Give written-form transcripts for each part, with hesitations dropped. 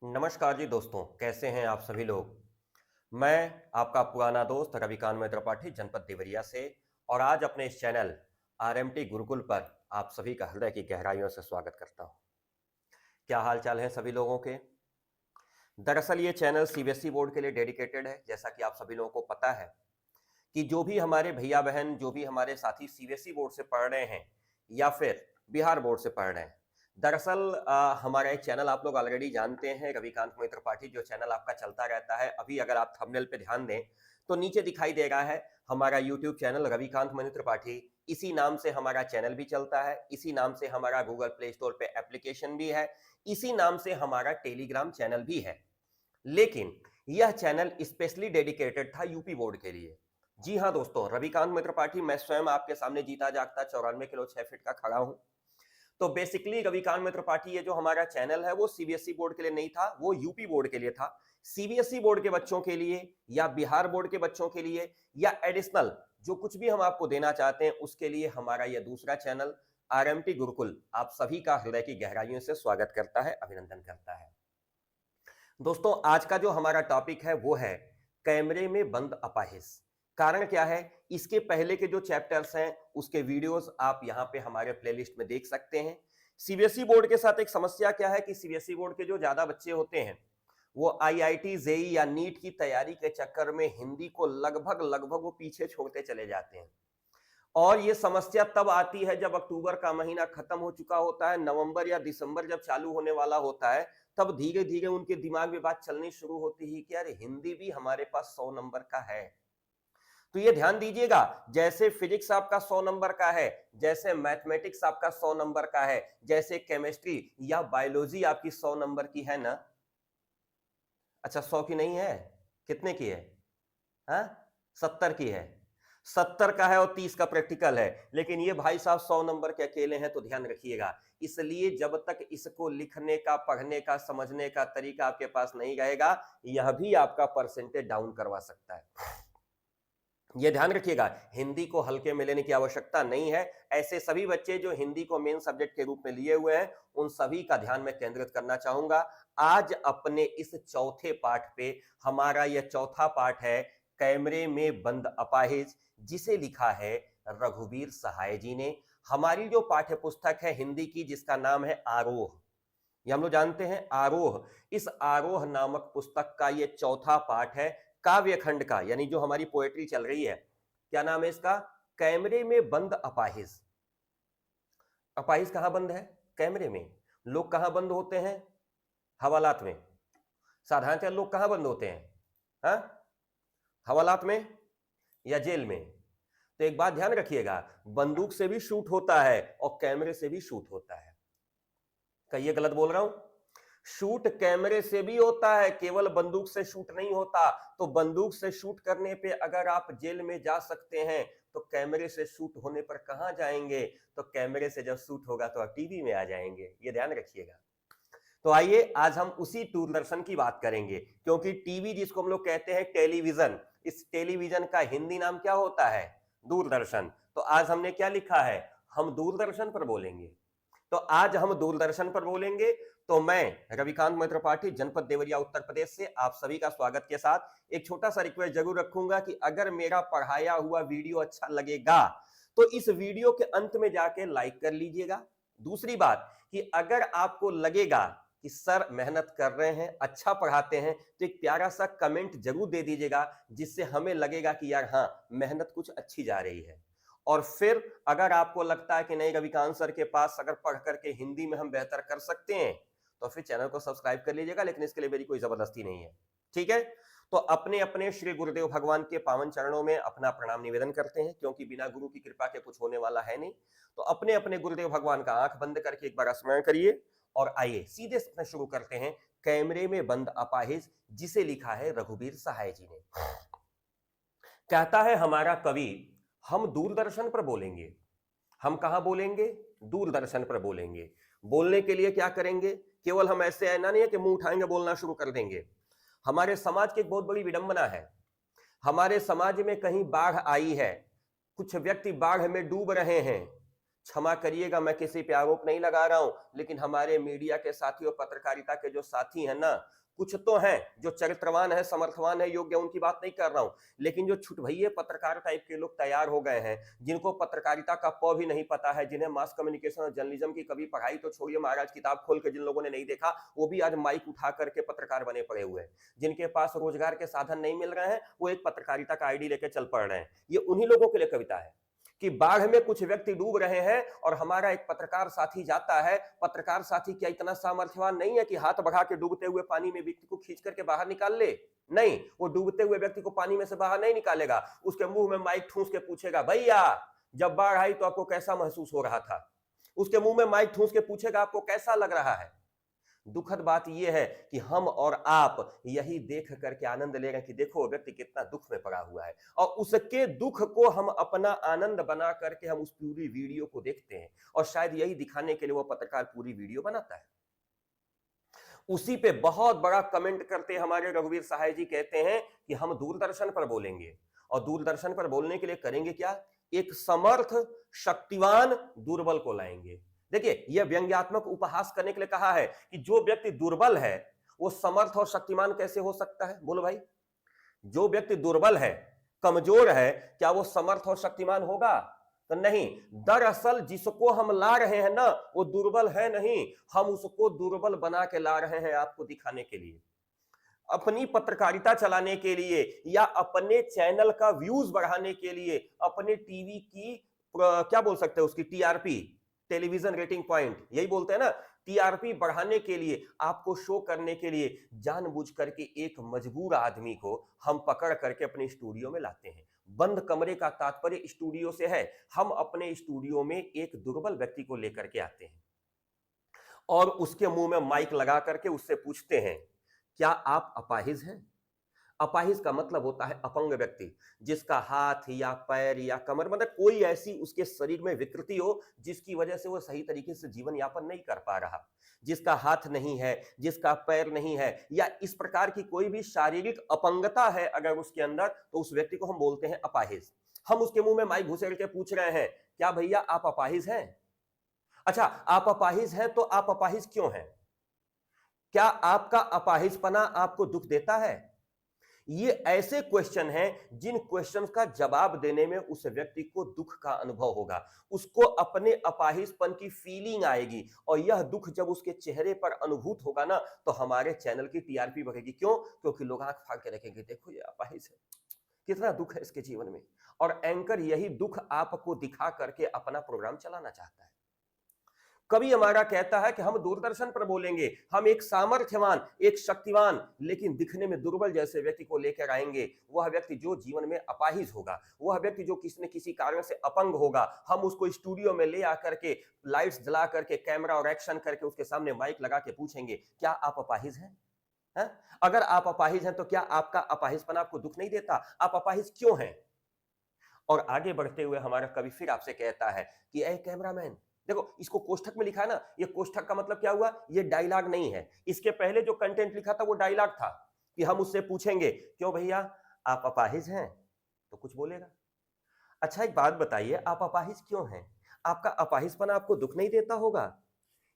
नमस्कार जी दोस्तों, कैसे हैं आप सभी लोग। मैं आपका पुराना दोस्त रविकांत मैत्र त्रिपाठी जनपद देवरिया से और आज अपने इस चैनल आरएमटी गुरुकुल पर आप सभी का हृदय की गहराइयों से स्वागत करता हूं। क्या हाल चाल है सभी लोगों के। दरअसल ये चैनल सीबीएसई बोर्ड के लिए डेडिकेटेड है। जैसा कि आप सभी लोगों को पता है कि जो भी हमारे भैया बहन, जो भी हमारे साथी सीबीएसई बोर्ड से पढ़ रहे हैं या फिर बिहार बोर्ड से पढ़ रहे हैं, दरअसल हमारा एक चैनल आप लोग ऑलरेडी जानते हैं, रविकांत मैत्र त्रिपाठी, जो चैनल आपका चलता रहता है। अभी अगर आप थंबनेल पे ध्यान दें तो नीचे दिखाई दे रहा है हमारा यूट्यूब चैनल रविकांत मैत्र त्रिपाठी। इसी नाम से हमारा चैनल भी चलता है, इसी नाम से हमारा गूगल प्ले स्टोर पे एप्लीकेशन भी है, इसी नाम से हमारा टेलीग्राम चैनल भी है। लेकिन यह चैनल स्पेशली डेडिकेटेड था यूपी बोर्ड के लिए। जी हाँ दोस्तों, रविकांत मैत्र त्रिपाठी, मैं स्वयं आपके सामने जीता जागता 94 किलो 6 फीट का खड़ा हूं। तो बेसिकली रविकांत मैत्र त्रिपाठी ये जो हमारा चैनल है वो सीबीएसई बोर्ड के लिए नहीं था, वो यूपी बोर्ड के लिए था। सीबीएसई बोर्ड के बच्चों के लिए या बिहार बोर्ड के बच्चों के लिए या एडिशनल जो कुछ भी हम आपको देना चाहते हैं उसके लिए हमारा यह दूसरा चैनल आरएमटी गुरुकुल आप सभी का हृदय की गहराइयों से स्वागत करता है, अभिनंदन करता है। दोस्तों, आज का जो हमारा टॉपिक है वो है कैमरे में बंद अपाहिज। कारण क्या है, इसके पहले के जो चैप्टर्स हैं उसके वीडियोस आप यहां पे हमारे प्लेलिस्ट में देख सकते हैं। सीबीएसई बोर्ड के साथ एक समस्या क्या है कि सीबीएसई बोर्ड के जो ज्यादा बच्चे होते हैं वो आईआईटी जेई या नीट की तैयारी के चक्कर में हिंदी को लगभग लगभग वो पीछे छोड़ते चले जाते हैं। और ये समस्या तब आती है जब अक्टूबर का महीना खत्म हो चुका होता है, नवंबर या दिसंबर जब चालू होने वाला होता है, तब धीरे धीरे उनके दिमाग में बात चलनी शुरू होती है कि यार हिंदी भी हमारे पास 100 नंबर का है। तो ये ध्यान दीजिएगा, जैसे फिजिक्स आपका 100 नंबर का है, जैसे मैथमेटिक्स आपका 100 नंबर का है, जैसे केमिस्ट्री या बायोलॉजी आपकी 100 नंबर की है ना। अच्छा, 100 की नहीं है, कितने की है? हाँ, 70 की है। 70 का है और 30 का प्रैक्टिकल है। लेकिन ये भाई साहब 100 नंबर के अकेले हैं, तो ध्यान रखिएगा। इसलिए जब तक इसको लिखने का, पढ़ने का, समझने का तरीका आपके पास नहीं रहेगा, यह भी आपका परसेंटेज डाउन करवा सकता है। ये ध्यान रखिएगा, हिंदी को हल्के में लेने की आवश्यकता नहीं है। ऐसे सभी बच्चे जो हिंदी को मेन सब्जेक्ट के रूप में लिए हुए हैं, उन सभी का ध्यान मैं केंद्रित करना चाहूंगा आज अपने इस चौथे पाठ पे। हमारा यह चौथा पाठ है कैमरे में बंद अपाहिज, जिसे लिखा है रघुवीर सहाय जी ने। हमारी जो पाठ्य पुस्तक है हिंदी की, जिसका नाम है आरोह, ये हम लोग जानते हैं आरोह। इस आरोह नामक पुस्तक का ये चौथा पाठ है, काव्य खंड का, यानी जो हमारी पोएट्री चल रही है। क्या नाम है इसका? कैमरे में बंद अपाहिज। अपाहिज कहां बंद है? कैमरे में। लोग कहां बंद होते हैं? हवालात में। साधारणतः लोग कहां बंद होते हैं? हाँ, हवालात में या जेल में। तो एक बात ध्यान रखिएगा, बंदूक से भी शूट होता है और कैमरे से भी शूट होता है। कहिए गलत बोल रहा हूं? शूट कैमरे से भी होता है, केवल बंदूक से शूट नहीं होता। तो बंदूक से शूट करने पे अगर आप जेल में जा सकते हैं, तो कैमरे से शूट होने पर कहां जाएंगे? तो कैमरे से जब शूट होगा तो आप टीवी में आ जाएंगे। ये ध्यान रखिएगा। तो आइए आज हम उसी दूरदर्शन की बात करेंगे, क्योंकि टीवी जिसको हम लोग कहते हैं टेलीविजन, इस टेलीविजन का हिंदी नाम क्या होता है? दूरदर्शन। तो आज हमने क्या लिखा है? हम दूरदर्शन पर बोलेंगे। तो आज हम दूरदर्शन पर बोलेंगे। तो मैं रविकांत मैत्र त्रिपाठी, जनपद देवरिया, उत्तर प्रदेश से आप सभी का स्वागत के साथ एक छोटा सा रिक्वेस्ट जरूर रखूंगा कि अगर मेरा पढ़ाया हुआ वीडियो अच्छा लगेगा तो इस वीडियो के अंत में जाके लाइक कर लीजिएगा। दूसरी बात कि अगर आपको लगेगा कि सर मेहनत कर रहे हैं, अच्छा पढ़ाते हैं, तो एक प्यारा सा कमेंट जरूर दे दीजिएगा, जिससे हमें लगेगा कि यार हाँ, मेहनत कुछ अच्छी जा रही है। और फिर अगर आपको लगता है कि नहीं, रविकांत सर के पास अगर पढ़ करके हिंदी में हम बेहतर कर सकते हैं, तो फिर चैनल को सब्सक्राइब कर लीजिएगा। लेकिन इसके लिए मेरी कोई जबरदस्ती नहीं है, ठीक है। तो अपने अपने श्री गुरुदेव भगवान के पावन चरणों में अपना प्रणाम निवेदन करते हैं, क्योंकि बिना गुरु की कृपा के कुछ होने वाला है नहीं। तो अपने अपने गुरुदेव भगवान का आंख बंद करके एक बार स्मरण करिए और आइए सीधे से शुरू करते हैं कैमरे में बंद अपाहिज, जिसे लिखा है रघुवीर सहाय जी ने। कहता है हमारा कवि, हम दूरदर्शन पर बोलेंगे। हम कहां बोलेंगे? दूरदर्शन पर बोलेंगे। बोलने के लिए क्या करेंगे? केवल हम ऐसे ऐना नहीं है कि मुंह उठाएंगे बोलना शुरू कर देंगे। हमारे समाज की एक बहुत बड़ी विडंबना है, हमारे समाज में कहीं बाढ़ आई है, कुछ व्यक्ति बाढ़ में डूब रहे हैं, क्षमा करिएगा, मैं किसी पे आरोप नहीं लगा रहा हूं, लेकिन हमारे मीडिया के साथी और पत्रकारिता के जो साथी हैं ना, कुछ तो हैं जो चरित्रवान है, समर्थवान है, योग्य, उनकी बात नहीं कर रहा हूं, लेकिन जो छुटभइये पत्रकार टाइप के लोग तैयार हो गए हैं, जिनको पत्रकारिता का प भी नहीं पता है, जिन्हें मास कम्युनिकेशन और जर्नलिज्म की कभी पढ़ाई तो छोड़िए महाराज, किताब खोल के जिन लोगों ने नहीं देखा, वो भी आज माइक उठा करके पत्रकार बने पड़े हुए हैं। जिनके पास रोजगार के साधन नहीं मिल रहे हैं, वो एक पत्रकारिता का आईडी लेके चल पड़ रहे हैं। ये उन्हीं लोगों के लिए कविता है कि बाढ़ में कुछ व्यक्ति डूब रहे हैं और हमारा एक पत्रकार साथी जाता है। पत्रकार साथी क्या इतना सामर्थ्यवान नहीं है कि हाथ बढ़ा के डूबते हुए पानी में व्यक्ति को खींच करके बाहर निकाल ले? नहीं, वो डूबते हुए व्यक्ति को पानी में से बाहर नहीं निकालेगा, उसके मुंह में माइक ठूंस के पूछेगा, भैया जब बाढ़ आई तो आपको कैसा महसूस हो रहा था? उसके मुंह में माइक ठूंस के पूछेगा, आपको कैसा लग रहा है? दुखद बात यह है कि हम और आप यही देख करके आनंद ले रहे हैं कि देखो व्यक्ति कितना दुख में पड़ा हुआ है, और उसके दुख को हम अपना आनंद बना करके हम उस पूरी वीडियो को देखते हैं, और शायद यही दिखाने के लिए वो पत्रकार पूरी वीडियो बनाता है। उसी पे बहुत बड़ा कमेंट करते हमारे रघुवीर सहाय जी कहते हैं कि हम दूरदर्शन पर बोलेंगे, और दूरदर्शन पर बोलने के लिए करेंगे क्या? एक समर्थ शक्तिवान दुर्बल को लाएंगे। देखिए, यह व्यंग्यात्मक उपहास करने के लिए कहा है कि जो व्यक्ति दुर्बल है वो समर्थ और शक्तिमान कैसे हो सकता है? बोलो भाई, जो व्यक्ति दुर्बल है, कमजोर है, क्या वो समर्थ और शक्तिमान होगा? तो नहीं। दरअसल जिसको हम ला रहे हैं ना, वो दुर्बल है नहीं, हम उसको दुर्बल बना के ला रहे हैं आपको दिखाने के लिए, अपनी पत्रकारिता चलाने के लिए, या अपने चैनल का व्यूज बढ़ाने के लिए, अपने टीवी की क्या बोल सकते हैं उसकी, टीआरपी, टेलीविजन रेटिंग पॉइंट, यही बोलते हैं ना, टीआरपी बढ़ाने के लिए, आपको शो करने के लिए जानबूझ करके एक मजबूर आदमी को हम पकड़ करके अपने स्टूडियो में लाते हैं। बंद कमरे का तात्पर्य स्टूडियो से है। हम अपने स्टूडियो में एक दुर्बल व्यक्ति को लेकर के आते हैं और उसके मुंह में माइक लगा करके उससे पूछते हैं, क्या आप अपाहिज हैं? अपाहिज का मतलब होता है अपंग व्यक्ति, जिसका हाथ या पैर या कमर, मतलब कोई ऐसी उसके शरीर में विकृति हो जिसकी वजह से वो सही तरीके से जीवन यापन नहीं कर पा रहा, जिसका हाथ नहीं है, जिसका पैर नहीं है, या इस प्रकार की कोई भी शारीरिक अपंगता है अगर उसके अंदर, तो उस व्यक्ति को हम बोलते हैं अपाहिज। हम उसके मुंह में माइक घुसेड़ के पूछ रहे हैं, क्या भैया आप अपाहिज हैं? अच्छा, आप अपाहिज हैं तो आप अपाहिज क्यों हैं? क्या आपका अपाहिजपना आपको दुख देता है? ये ऐसे क्वेश्चन हैं जिन क्वेश्चन का जवाब देने में उस व्यक्ति को दुख का अनुभव होगा, उसको अपने अपाहिजपन की फीलिंग आएगी, और यह दुख जब उसके चेहरे पर अनुभूत होगा ना, तो हमारे चैनल की टीआरपी बढ़ेगी। क्यों? क्योंकि लोग आंख फाड़ के रखेंगे, देखो ये अपाहिज है, कितना दुख है इसके जीवन में, और एंकर यही दुख आपको दिखा करके अपना प्रोग्राम चलाना चाहता है। कभी हमारा कहता है कि हम दूरदर्शन पर बोलेंगे, हम एक सामर्थ्यवान, एक शक्तिवान, लेकिन दिखने में दुर्बल जैसे व्यक्ति को लेकर आएंगे। वह व्यक्ति जो जीवन में अपाहिज होगा, वह व्यक्ति जो किसी न किसी कारण से अपंग होगा, हम उसको स्टूडियो में ले आकर के लाइट्स जला करके कैमरा और एक्शन करके उसके सामने माइक लगा के पूछेंगे, क्या आप अपाहिज हैं? है? अगर आप अपाहिज हैं तो क्या आपका अपाहिजपन आपको दुख नहीं देता? आप अपाहिज क्यों हैं? और आगे बढ़ते हुए हमारा कवि फिर आपसे कहता है कि ए कैमरामैन, देखो इसको कोष्ठक में लिखा है ना, ये कोष्ठक का मतलब क्या हुआ? ये डायलॉग नहीं है। इसके पहले जो कंटेंट लिखा था वो डायलॉग था कि हम उससे पूछेंगे, क्यों भैया आप अपाहिज हैं? तो कुछ बोलेगा। अच्छा एक बात बताइए, आप अपाहिज क्यों हैं? आपका अपाहिजपन आपको दुख नहीं देता होगा?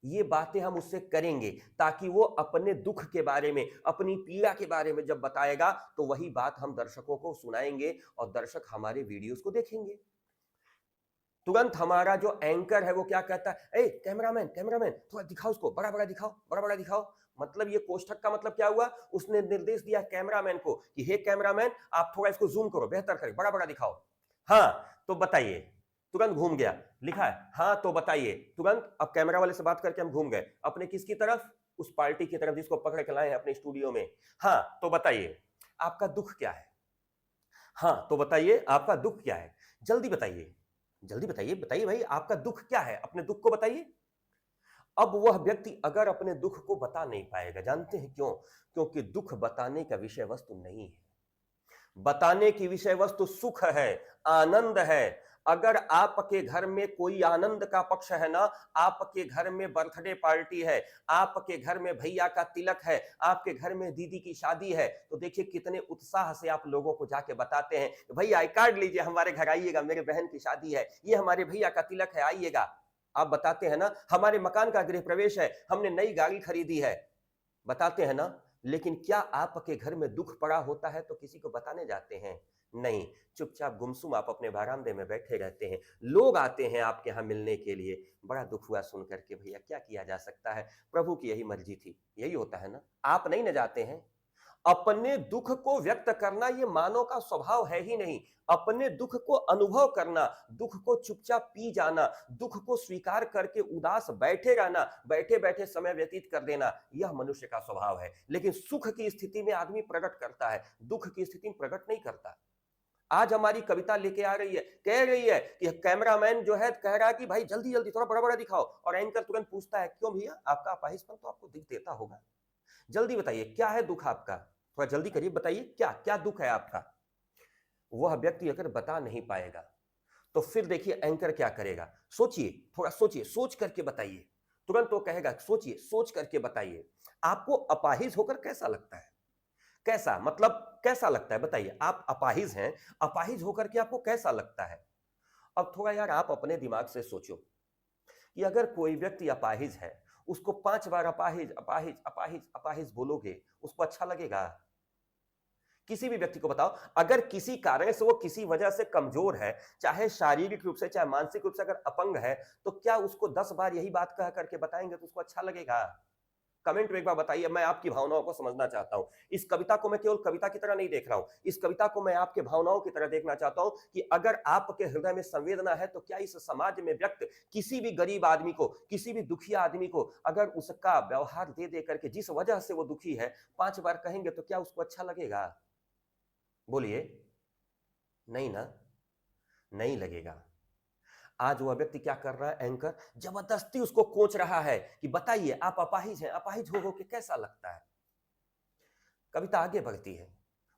ये बातें हम उससे करेंगे ताकि वो अपने दुख के बारे में, अपनी पीड़ा के बारे में जब बताएगा, तो वही बात हम दर्शकों को सुनाएंगे और दर्शक हमारे वीडियोस को देखेंगे। तुरंत हमारा जो एंकर है वो क्या कहता है, ए कैमरामैन कैमरामैन थोड़ा दिखाओ, उसको बड़ा बड़ा दिखाओ, बड़ा बड़ा दिखाओ। मतलब ये कोष्ठक का मतलब क्या हुआ? उसने निर्देश दिया कैमरामैन को कि हे कैमरामैन आप थोड़ा इसको जूम करो, बेहतर करें, बड़ा बड़ा दिखाओ। हाँ तो बताइए, तुरंत घूम गया, लिखा है हाँ तो बताइए, तुरंत अब कैमरा वाले से बात करके हम घूम गए अपने किसकी तरफ? उस पार्टी की तरफ जिसको पकड़ के लाए हैं अपने स्टूडियो में। हाँ तो बताइए आपका दुख क्या है? हाँ तो बताइए आपका दुख क्या है? जल्दी बताइए, जल्दी बताइए, बताइए भाई आपका दुख क्या है, अपने दुख को बताइए। अब वह व्यक्ति अगर अपने दुख को बता नहीं पाएगा, जानते हैं क्यों? क्योंकि दुख बताने का विषय वस्तु नहीं है। बताने की विषय वस्तु सुख है, आनंद है। अगर आपके घर में कोई आनंद का पक्ष है ना, आपके घर में बर्थडे पार्टी है, आपके घर में भैया का तिलक है, आपके घर में दीदी की शादी है, तो देखिए कितने उत्साह से आप लोगों को जाके बताते हैं, भैया आई कार्ड लीजिए, हमारे घर आइएगा, मेरे बहन की शादी है, ये हमारे भैया का तिलक है, आइएगा। आप बताते हैं ना, हमारे मकान का गृह प्रवेश है, हमने नई गाड़ी खरीदी है, बताते हैं ना। लेकिन क्या आपके घर में दुख पड़ा होता है तो किसी को बताने जाते हैं? नहीं, चुपचाप गुमसुम आप अपने बरामदे में बैठे रहते हैं। लोग आते हैं आपके यहाँ मिलने के लिए, बड़ा दुख हुआ सुन करके, भैया क्या किया जा सकता है, प्रभु की यही मर्जी थी, यही होता है ना। आप नहीं न जाते हैं। अपने दुख को व्यक्त करना ये मानव का स्वभाव है ही नहीं। अपने दुख को अनुभव करना, दुख को चुपचाप पी जाना, दुख को स्वीकार करके उदास बैठे रहना, बैठे बैठे समय व्यतीत कर देना, यह मनुष्य का स्वभाव है। लेकिन सुख की स्थिति में आदमी प्रकट करता है, दुख की स्थिति में प्रकट नहीं करता। आज हमारी कविता लेके आ रही है, कह रही है कि कैमरामैन जो है कह रहा है कि भाई जल्दी जल्दी थोड़ा बड़ा बड़ा दिखाओ, और एंकर तुरंत पूछता है क्यों भैया, आपका अपाहिजपन तो आपको दिख देता होगा, जल्दी बताइए क्या है दुख आपका, थोड़ा जल्दी करिए, बताइए क्या क्या दुख है आपका। वह व्यक्ति अगर बता नहीं पाएगा तो फिर देखिए एंकर क्या करेगा। सोचिए, थोड़ा सोचिए, सोच करके बताइए। तुरंत वो कहेगा सोचिए, सोच करके बताइए। आपको अपाहिज होकर कैसा लगता है? कैसा मतलब कैसा लगता है बताइए। आप अपाहिज हैं, अपाहिज होकर के आपको कैसा लगता है? अब थोड़ा यार आप अपने दिमाग से सोचो कि अगर कोई व्यक्ति अपाहिज है, उसको 5 बार अपाहिज अपाहिज अपाहिज अपाहिज बोलोगे, उसको अच्छा लगेगा? किसी भी व्यक्ति को बताओ, अगर किसी कारण से वो किसी वजह से कमजोर है, चाहे शारीरिक रूप से चाहे मानसिक रूप से अगर अपंग है, तो क्या उसको 10 बार यही बात कह करके बताएंगे तो उसको अच्छा लगेगा? कमेंट में एक बार बताइए, मैं आपकी भावनाओं को समझना चाहता हूं। इस कविता को मैं केवल कविता की तरह नहीं देख रहा हूं, इस कविता को मैं आपके भावनाओं की तरह देखना चाहता हूं कि अगर आपके हृदय में संवेदना है तो क्या इस समाज में व्यक्त किसी भी गरीब आदमी को, किसी भी दुखिया आदमी को अगर उसका व्यवहार दे दे करके जिस वजह से वो दुखी है 5 बार कहेंगे तो क्या उसको अच्छा लगेगा? बोलिए। नहीं ना, नहीं लगेगा। आज वह व्यक्ति क्या कर रहा है, एंकर जबरदस्ती उसको कोच रहा है कि बताइए आप अपाहिज हैं, अपाहिज हो के कैसा लगता है। कविता आगे बढ़ती है,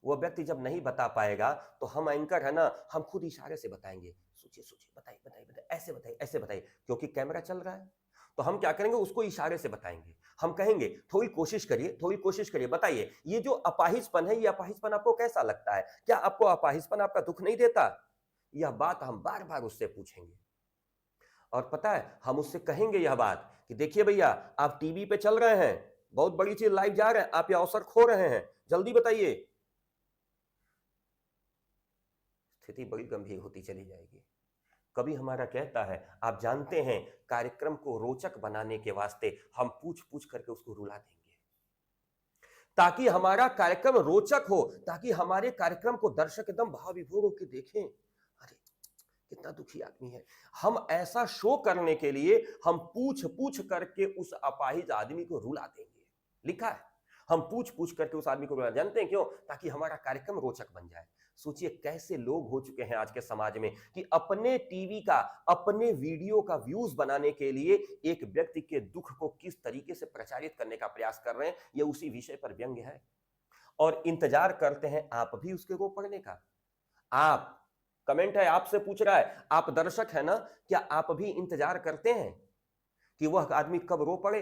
वह व्यक्ति जब नहीं बता पाएगा तो हम एंकर है ना, हम खुद इशारे से बताएंगे, सोचिए सोचिए, बताइए बताइए बताइए, ऐसे बताइए ऐसे बताइए, क्योंकि कैमरा चल रहा है तो हम क्या करेंगे, उसको इशारे से बताएंगे। हम कहेंगे थोड़ी कोशिश करिए, थोड़ी कोशिश करिए, बताइए ये जो अपाहिजपन है, ये अपाहिजपन आपको कैसा लगता है? क्या आपको अपाहिजपन आपका दुख नहीं देता? यह बात हम बार बार उससे पूछेंगे। और पता है हम उससे कहेंगे यह बात कि देखिए भैया, आप टीवी पे चल रहे हैं, बहुत बड़ी चीज लाइव जा रहे हैं, आप ये अवसर खो रहे हैं, जल्दी बताइए। स्थिति बड़ी गंभीर होती चली जाएगी। कभी हमारा कहता है, आप जानते हैं कार्यक्रम को रोचक बनाने के वास्ते हम पूछ पूछ करके उसको रुला देंगे ताकि हमारा कार्यक्रम रोचक हो, ताकि हमारे कार्यक्रम को दर्शक एकदम भाव विभोर होकर देखें। अरे कितना दुखी आदमी है। हम ऐसा शो करने के लिए हम पूछ पूछ करके उस अपाहिज आदमी को रुला देंगे। लिखा है, हम पूछ पूछ करके उस आदमी को रुला, जानते हैं क्यों? ताकि हमारा कार्यक्रम रोचक बन जाए। सोचिए कैसे लोग हो चुके हैं आज के समाज में कि अपने टीवी का, अपने वीडियो का व्यूज बनाने के लिए एक व्यक्ति के दुख को किस तरीके से प्रचारित करने का प्रयास कर रहे हैं, यह उसी विषय पर व्यंग्य है। और इंतजार करते हैं आप भी उसके रो पड़ने का। आप, कमेंट है आपसे पूछ रहा है, आप दर्शक है ना, क्या आप भी इंतजार करते हैं कि वह आदमी कब रो पड़े?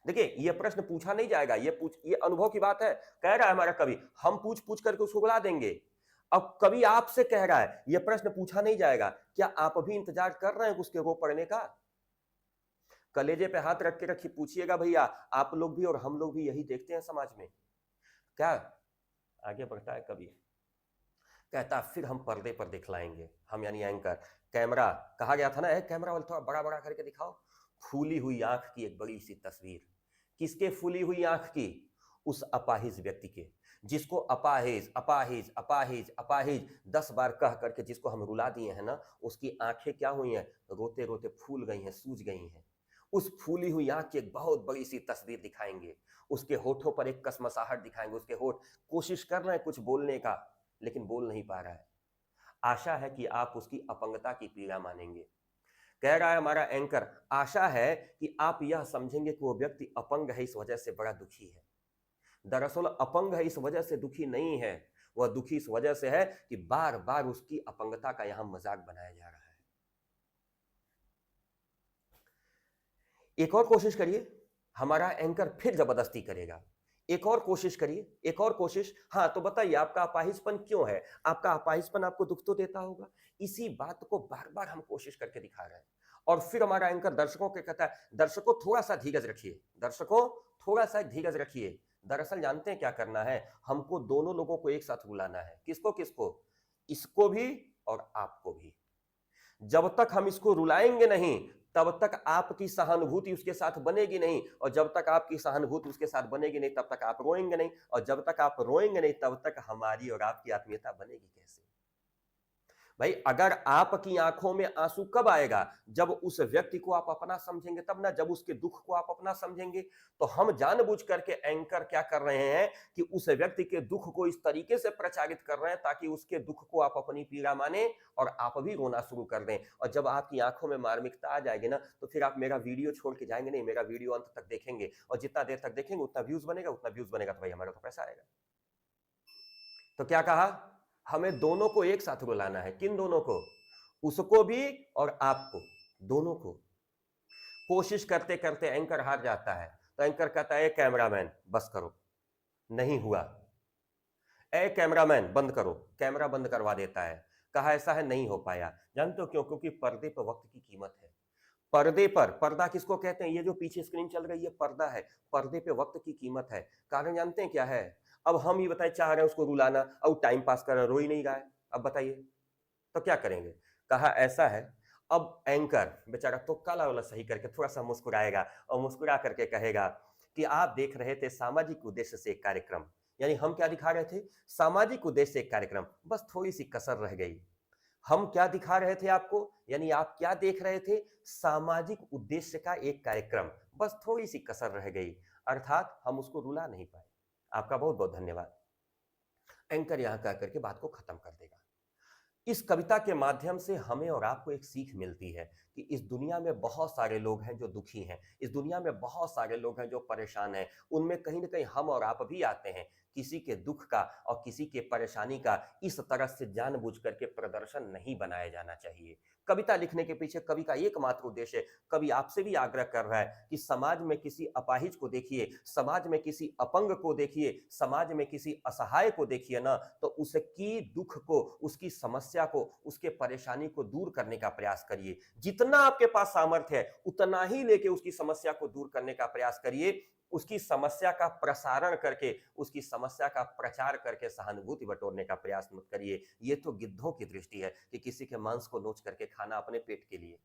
देखिए यह प्रश्न पूछा नहीं जाएगा, ये अनुभव की बात है। कह रहा है हमारा कवि, हम पूछ पूछ करके उसको बुला देंगे। अब कवि आपसे कह रहा है, यह प्रश्न पूछा नहीं जाएगा, क्या आप भी इंतजार कर रहे हैं उसके रो पड़ने का? कलेजे पे हाथ रख के रखिए, पूछिएगा भैया, आप लोग भी और हम लोग भी यही देखते हैं समाज में क्या? आगे बढ़ता है कवि, कहता फिर हम पर्दे पर दिखलाएंगे, हम यानी एंकर। कैमरा, कहा गया था ना, कैमरा वाले थोड़ा बड़ा बड़ा करके दिखाओ। फूली हुई आंख की एक बड़ी सी तस्वीर। किसके फूली हुई आंख की? उस अपाहिज व्यक्ति के, जिसको अपाहिज अपाहिज अपाहिज अपाहिज 10 बार कह करके जिसको हम रुला दिए हैं ना, उसकी आंखें क्या हुई हैं? रोते रोते फूल गई हैं, सूज गई हैं। उस फूली हुई आंख की एक बहुत बड़ी सी तस्वीर दिखाएंगे। उसके होठों पर एक कसमसाहट दिखाएंगे, उसके होठ कोशिश कर रहे हैं कुछ बोलने का लेकिन बोल नहीं पा रहा है। आशा है कि आप उसकी अपंगता की पीड़ा मानेंगे। कह रहा है हमारा एंकर, आशा है कि आप यह समझेंगे कि वो व्यक्ति अपंग है, इस वजह से बड़ा दुखी है। दरअसल अपंग है इस वजह से दुखी नहीं है, वह दुखी इस वजह से है कि बार बार उसकी अपंगता का यहां मजाक बनाया जा रहा है। एक और कोशिश करिए, हमारा एंकर फिर जबरदस्ती करेगा। एक और कोशिश करिए, एक और कोशिश। हाँ, तो बताइए आपका अपाहिजपन क्यों है? आपका अपाहिजपन आपको दुख तो देता होगा। इसी बात को बार बार हम कोशिश करके दिखा रहे हैं और फिर हमारा एंकर दर्शकों के कहता है, दर्शकों थोड़ा सा धीरज रखिए, दर्शकों थोड़ा सा धीरज रखिए। दरअसल जानते हैं क्या करना है? हमको दोनों लोगों को एक साथ बुलाना है। किसको किसको? इसको भी और आपको भी। जब तक हम इसको रुलाएंगे नहीं, तब तक आपकी सहानुभूति उसके साथ बनेगी नहीं, और जब तक आपकी सहानुभूति उसके साथ बनेगी नहीं, तब तक आप रोएंगे नहीं, और जब तक आप रोएंगे नहीं, तब तक हमारी और आपकी आत्मीयता बनेगी कैसे? भाई, अगर आपकी आंखों में आंसू कब आएगा? जब उस व्यक्ति को आप अपना समझेंगे तब ना, जब उसके दुख को आप अपना समझेंगे। तो हम जानबूझ करके एंकर क्या कर रहे हैं कि उस व्यक्ति के दुख को इस तरीके से प्रचारित कर रहे हैं ताकि उसके दुख को आप अपनी पीड़ा माने और आप भी रोना शुरू कर दें। और जब आपकी आंखों में मार्मिकता आ जाएगी ना, तो फिर आप मेरा वीडियो छोड़ के जाएंगे नहीं, मेरा वीडियो अंत तक देखेंगे, और जितना देर तक देखेंगे उतना व्यूज बनेगा, उतना व्यूज बनेगा तो भाई हमारा तो पैसा आएगा। तो क्या कहा? हमें दोनों को एक साथ रुलाना है। किन दोनों को? उसको भी और आपको, दोनों को। कोशिश करते करते एंकर हार जाता है, तो एंकर कहता है, कैमरामैन बस करो, नहीं हुआ। ए कैमरामैन बंद करो, कैमरा बंद करवा देता है। कहा ऐसा है, नहीं हो पाया। जानते हो क्यों? क्योंकि पर्दे पर वक्त की कीमत है। पर्दे पर, पर्दा किसको कहते हैं? ये जो पीछे स्क्रीन चल रही है पर्दा है। पर्दे पे वक्त की कीमत है। कारण जानते हैं क्या है? अब हम ये बताएं, चाह रहे हैं उसको रुलाना, अब टाइम पास कर रहे, रो ही नहीं रहा है, अब बताइए तो क्या करेंगे? कहा ऐसा है, अब एंकर बेचारा तो काला वाला सही करके थोड़ा सा मुस्कुराएगा और मुस्कुरा करके कहेगा कि आप देख रहे थे सामाजिक उद्देश्य से एक कार्यक्रम। यानी हम क्या दिखा रहे थे? सामाजिक उद्देश्य से एक कार्यक्रम, बस थोड़ी सी कसर रह गई। हम क्या दिखा रहे थे आपको? यानी आप क्या देख रहे थे? सामाजिक उद्देश्य का एक कार्यक्रम, बस थोड़ी सी कसर रह गई, अर्थात हम उसको रुला नहीं पाए। आपका बहुत बहुत धन्यवाद। एंकर यहां कह करके बात को खत्म कर देगा। इस कविता के माध्यम से हमें और आपको एक सीख मिलती है कि इस दुनिया में बहुत सारे लोग हैं जो दुखी हैं, इस दुनिया में बहुत सारे लोग हैं जो परेशान हैं, उनमें कहीं ना कहीं हम और आप भी आते हैं। किसी के दुख का और किसी के परेशानी का इस तरह से जानबूझ करके प्रदर्शन नहीं बनाया जाना चाहिए। कविता लिखने के पीछे कवि का एकमात्र उद्देश्य है, कवि आपसे भी आग्रह कर रहा है कि समाज में किसी अपाहिज को देखिए, समाज में किसी अपंग को देखिए, समाज में किसी असहाय को देखिए ना, तो उसकी दुख को, उसकी समस्या को, उसके परेशानी को दूर करने का प्रयास करिए। जितना आपके पास सामर्थ्य है उतना ही लेके उसकी समस्या को दूर करने का प्रयास करिए। उसकी समस्या का प्रसारण करके, उसकी समस्या का प्रचार करके सहानुभूति बटोरने का प्रयास मत करिए। ये तो गिद्धों की दृष्टि है कि किसी के मांस को नोच करके खाना अपने पेट के लिए।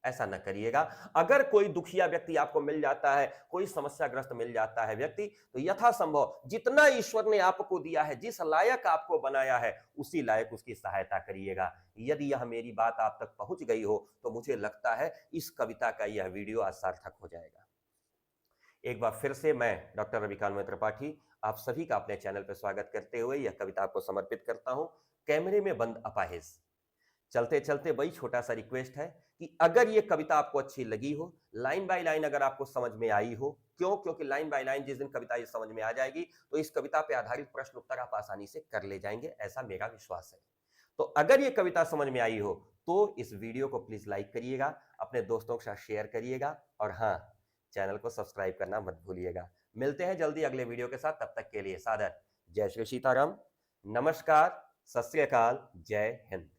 ऐसा न करिएगा। अगर कोई दुखिया व्यक्ति आपको मिल जाता है, कोई समस्याग्रस्त मिल जाता है व्यक्ति, तो यथासंभव जितना ईश्वर ने आपको दिया है, जिस लायक आपको बनाया है, उसी लायक उसकी सहायता करिएगा। यदि यह मेरी बात आप तक पहुंच गई हो तो मुझे लगता है इस कविता का यह वीडियो आज सार्थक हो जाएगा। एक बार फिर से मैं डॉक्टर रविकांत त्रिपाठी आप सभी का अपने चैनल पर स्वागत करते हुए यह कविता आपको समर्पित करता हूं, कैमरे में बंद अपाहिज। चलते चलते वही छोटा सा रिक्वेस्ट है कि अगर ये कविता आपको अच्छी लगी हो, लाइन बाय लाइन अगर आपको समझ में आई हो, क्यों? क्योंकि लाइन बाय लाइन जिस दिन कविता ये समझ में आ जाएगी तो इस कविता पे आधारित प्रश्न उत्तर आप आसानी से कर ले जाएंगे, ऐसा मेरा विश्वास है। तो अगर ये कविता समझ में आई हो तो इस वीडियो को प्लीज लाइक करिएगा, अपने दोस्तों के साथ शेयर करिएगा, और हाँ, चैनल को सब्सक्राइब करना मत भूलिएगा। मिलते हैं जल्दी अगले वीडियो के साथ, तब तक के लिए सादर जय श्री सीताराम, नमस्कार, सत श्री अकाल, जय हिंद।